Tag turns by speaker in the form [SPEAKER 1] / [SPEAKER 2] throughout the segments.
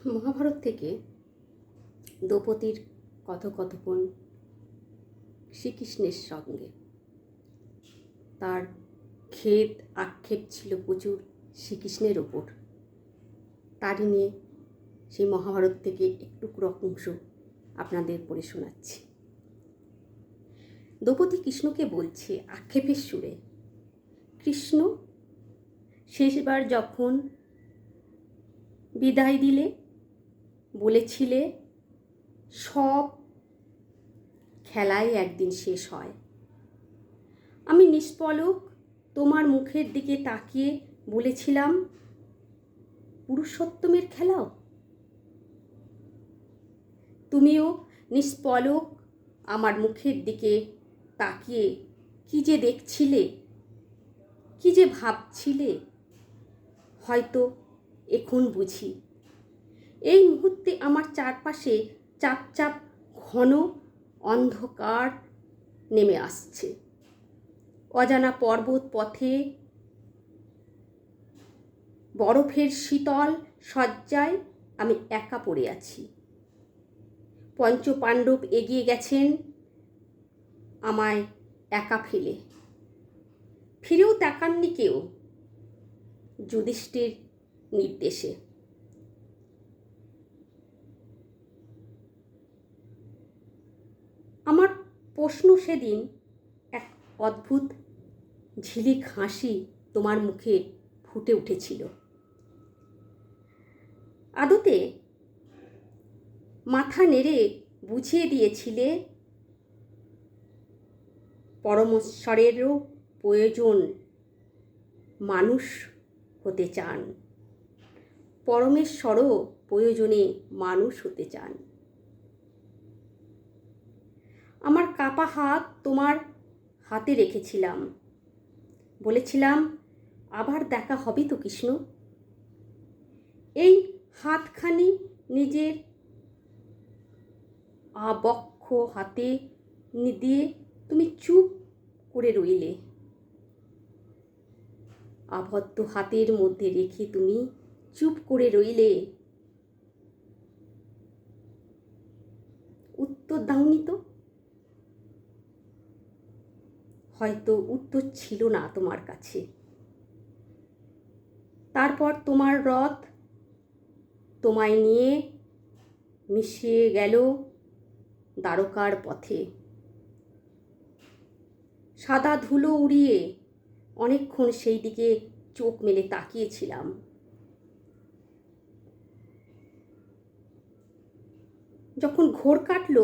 [SPEAKER 1] মহাভারত থেকে দ্রৌপদীর কথোপকথন শ্রীকৃষ্ণের সঙ্গে। তার খেদ আক্ষেপ ছিল প্রচুর শ্রীকৃষ্ণের ওপর। তারই নিয়ে সেই মহাভারত থেকে একটু অংশ আপনাদের পড়ে শোনাচ্ছি। দ্রৌপদী কৃষ্ণকে বলছে আক্ষেপের সুরে, কৃষ্ণ শেষবার যখন বিদায় দিলে বলেছিলে সব খেলাই একদিন শেষ হয়। আমি নিষ্পলক তোমার মুখের দিকে তাকিয়ে বলেছিলাম পুরুষোত্তমের খেলাও। তুমিও নিষ্পলক আমার মুখের দিকে তাকিয়ে কি যে দেখছিলে, কি যে ভাবছিলে, হয়তো এখন বুঝি। এই মুহূর্তে আমার চারপাশে চাপ চাপ ঘন অন্ধকার নেমে আসছে। অজানা পর্বত পথে বরফের শীতল শয্যায় আমি একা পড়ে আছি। পঞ্চপাণ্ডব এগিয়ে গেছেন আমায় একা ফেলে, ফিরেও তাকাননি কেউ যুধিষ্ঠির নির্দেশে। আমার প্রশ্ন সেদিন এক অদ্ভুত ঝিলিক হাসি তোমার মুখে ফুটে উঠেছিল। আদতে মাথা নেড়ে বুঝিয়ে দিয়েছিলে পরমেশ্বরেরও প্রয়োজন মানুষ হতে চান, পরমেশ্বরও প্রয়োজনে মানুষ হতে চান। আমার কাপা হাত তোমার হাতে রেখেছিলাম, বলেছিলাম আবার দেখা হবে তো কৃষ্ণ। এই হাতখানি নিজের আবক্ষ হাতে দিয়ে তুমি চুপ করে রইলে। আবদ্ধ হাতের মধ্যে রেখে তুমি চুপ করে রইলে। উত্তর দাওনি তো। হয়তো উত্তর ছিল না তোমার কাছে। তারপর তোমার রথ তোমায় নিয়ে মিশিয়ে গেল দ্বারকার পথে। সাদা ধুলো উড়িয়ে অনেকক্ষণ সেই দিকে চোখ মেলে তাকিয়েছিলাম। যখন ঘোর কাটল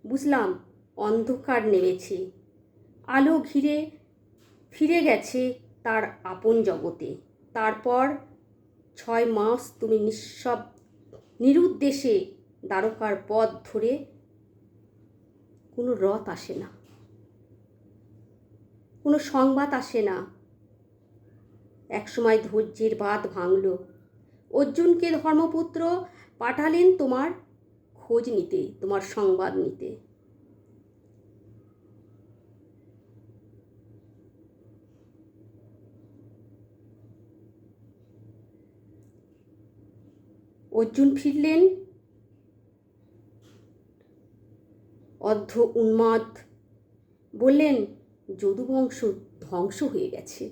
[SPEAKER 1] বুঝলাম অন্ধকার নেমেছে, আলো ঘিরে ফিরে গেছে তার আপন জগতে। তারপর 6 মাস তুমি নিরুদ্দেশে দ্বারকার পথ ধরে। কোনো রথ আসে না, কোনো সংবাদ আসে না। একসময় ধৈর্যের বাঁধ ভাঙল। অর্জুনকে ধর্মপুত্র পাঠালেন তোমার খোঁজ নিতে, তোমার সংবাদ নিতে। অর্জুন ফিরলেন অর্ধ উন্মাদ, বললেন যদুবংশ ধ্বংস হয়ে গেছে।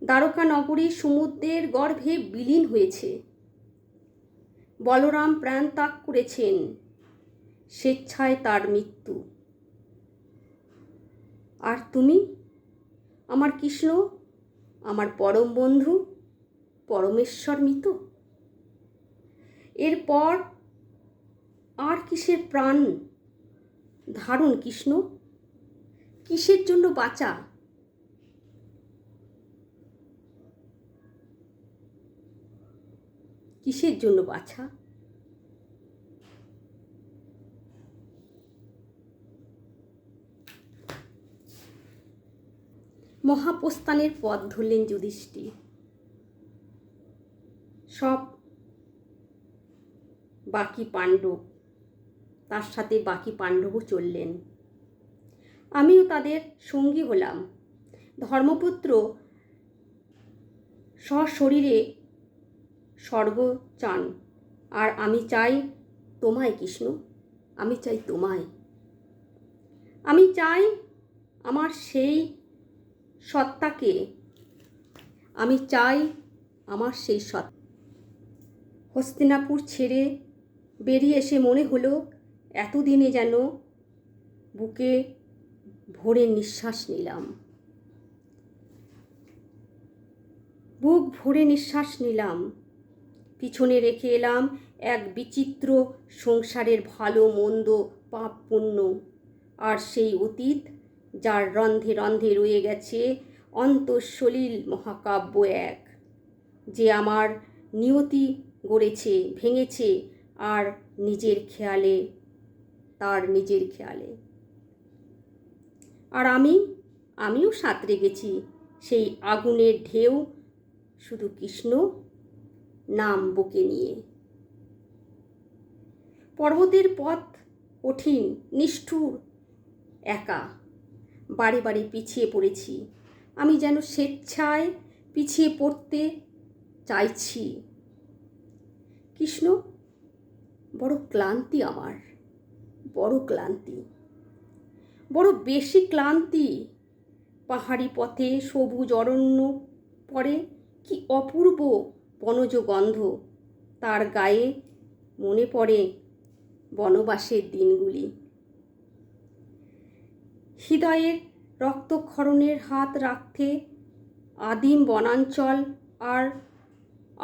[SPEAKER 1] দ্বারকা নগরী সমুদ্রের গর্ভে বিলীন হয়েছে। বলরাম প্রাণ ত্যাগ করেছেন, স্বেচ্ছায় তার মৃত্যু। আর তুমি আমার কৃষ্ণ, আমার পরম বন্ধু, পরমেশ্বর মৃত। এরপর আর কিসের প্রাণ ধারণ কৃষ্ণ? কিসের জন্য বাঁচা? কিসের জন্য বাঁচা? মহাপ্রস্থানের পথ ধরলেন যুধিষ্ঠির। সব বাকি পাণ্ডব, তার সাথে বাকি পাণ্ডবও চললেন। আমিও তাদের সঙ্গী হলাম। ধর্মপুত্র সশরীরে স্বর্গ চান, আর আমি চাই তোমায় কৃষ্ণ, আমি চাই তোমায়। আমি চাই আমার সেই সত্তাকে, আমি চাই আমার সেই সত্তা। হস্তিনাপুর ছেড়ে বেরিয়ে এসে মনে হলো এতদিনে যেন বুকে ভরে নিঃশ্বাস নিলাম, বুক ভরে নিঃশ্বাস নিলাম। পিছনে রেখে এলাম এক বিচিত্র সংসারের ভালো মন্দ পাপ পুণ্য, আর সেই অতীত যার রন্ধে রন্ধে রয়ে গেছে অন্তঃসলিল মহাকাব্য এক, যে আমার নিয়তি গড়েছে, ভেঙেছে, আর নিজের খেয়ালে, তার নিজের খেয়ালে। আর আমিও সাঁতরে গেছি সেই আগুনের ঢেউ, শুধু কৃষ্ণ নাম বুকে নিয়ে। পর্বতের পথ কঠিন, নিষ্ঠুর, একা, বারে বারে পিছিয়ে পড়েছি। আমি যেন স্বেচ্ছায় পিছিয়ে পড়তে চাইছি। কৃষ্ণ, বড় ক্লান্তি আমার, বড় ক্লান্তি, বড় বেশি ক্লান্তি। পাহাড়ি পথে সবুজ অরণ্য পরে কি অপূর্ব বনজ গন্ধ, তার গায়ে মনে পড়ে বনবাসের দিনগুলি। হৃদয়ের রক্তক্ষরণের হাত রাখতে আদিম বনাঞ্চল আর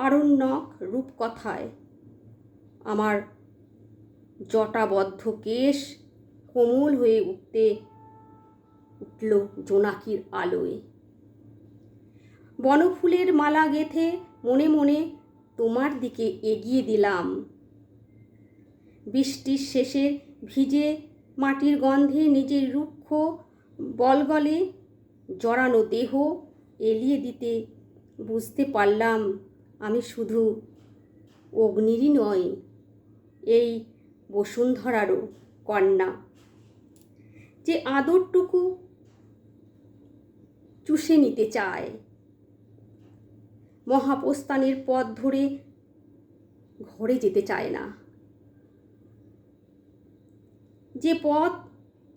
[SPEAKER 1] আরণ্যক রূপকথায় আমার জটাবদ্ধ কেশ কোমল হয়ে উঠল জোনাকির আলোয়। বনফুলের মালা গেঁথে মনে মনে তোমার দিকে এগিয়ে দিলাম। বৃষ্টির শেষে ভিজে মাটির গন্ধে নিজের রুক্ষ বলগলে জড়ানো দেহ এলিয়ে দিতে বুঝতে পারলাম আমি শুধু অগ্নিরই নয়, এই বসুন্ধরারও কন্যা, যে আদরটুকু চুষে নিতে চায়। মহাপ্রস্থানের পথ ধরে ঘরে যেতে চায় না, যে পথ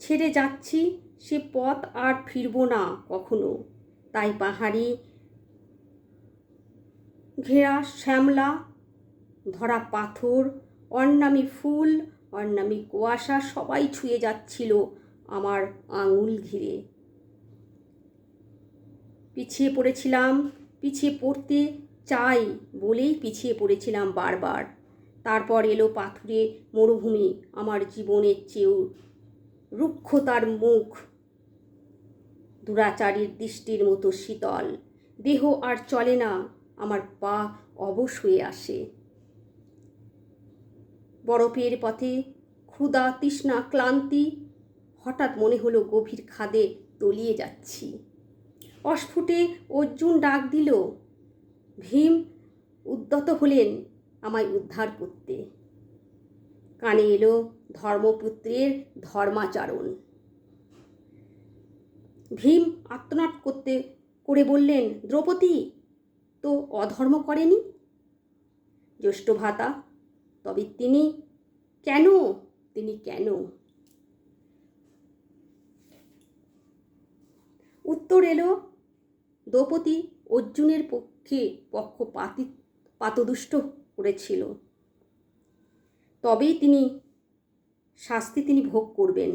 [SPEAKER 1] ছেড়ে যাচ্ছি সে পথ আর ফিরব না কখনো। তাই পাহাড়ি ঘেরা শ্যামলা ধরা পাথর, অন্নামি ফুল, অন্নামি কুয়াশা সবাই ছুঁয়ে যাচ্ছিল আমার আঙুল ঘিরে। পিছিয়ে পড়েছিলাম, পিছিয়ে পড়তে চাই বলেই পিছিয়ে পড়েছিলাম বারবার। তারপর এলো পাথুরে মরুভূমি, আমার জীবনের চেয়েও রুক্ষ তার মুখ, দুরাচারীর দৃষ্টির মতো শীতল। দেহ আর চলে না, আমার পা অবশ হয়ে আসে। বরফের পথে ক্ষুধা, তৃষ্ণা, ক্লান্তি, হঠাৎ মনে হলো গভীর খাদে তলিয়ে যাচ্ছি। অস্ফুটে অর্জুন ডাক দিল। ভীম উদ্যত হলেন আমায় উদ্ধার করতে। কানে এলো ধর্মপুত্রের ধর্মাচরণ। ভীম আর্তনাদ করে বললেন, দ্রৌপদী তো অধর্ম করেনি, জ্যেষ্ঠ ভ্রাতা, তবে তিনি কেন? উত্তর এলো, দ্রৌপদী অর্জুনের পক্ষপাতদুষ্ট করেছিল, তবেই শাস্তি তিনি ভোগ করবেন।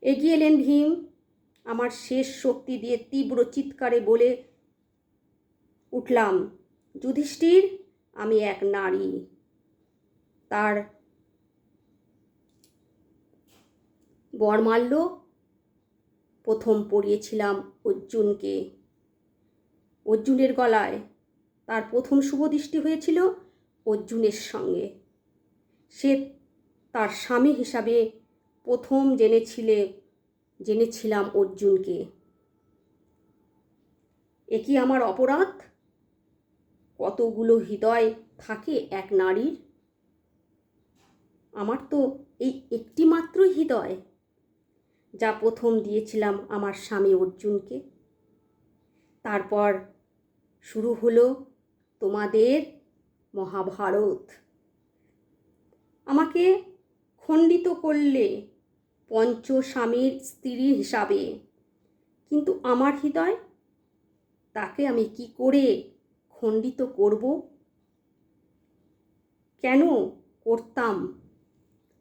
[SPEAKER 1] এগিয়ে এলেন ভীম। আমার শেষ শক্তি দিয়ে তীব্র চিৎকারে বলে উঠলাম, যুধিষ্ঠির, আমি এক নারী, তার বরমাল্য প্রথম পরিয়েছিলাম অর্জুনকে। অর্জুনের গলায় তার প্রথম শুভদৃষ্টি হয়েছিল অর্জুনের সঙ্গে। সে তার স্বামী হিসাবে প্রথম জেনেছিলাম অর্জুনকে। এ কি আমার অপরাধ? কতগুলো হৃদয় থাকে এক নারীর, আমার তো এই একটি মাত্র হৃদয়, যা প্রথম দিয়েছিলাম আমার স্বামী অর্জুনকে। তারপর শুরু হলো তোমাদের মহাভারত। আমাকে খণ্ডিত করলে পঞ্চস্বামীর স্ত্রী হিসাবে, কিন্তু আমার হৃদয়, তাকে আমি কি করে খণ্ডিত করব? কেন করতাম?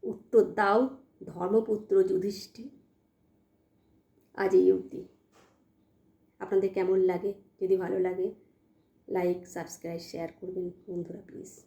[SPEAKER 1] উত্তর দাও ধর্মপুত্র যুধিষ্ঠির। আজ এই অবধি। আপনাদের কেমন লাগে? যদি ভালো লাগে লাইক, সাবস্ক্রাইব, শেয়ার করবেন বন্ধুরা প্লিজ।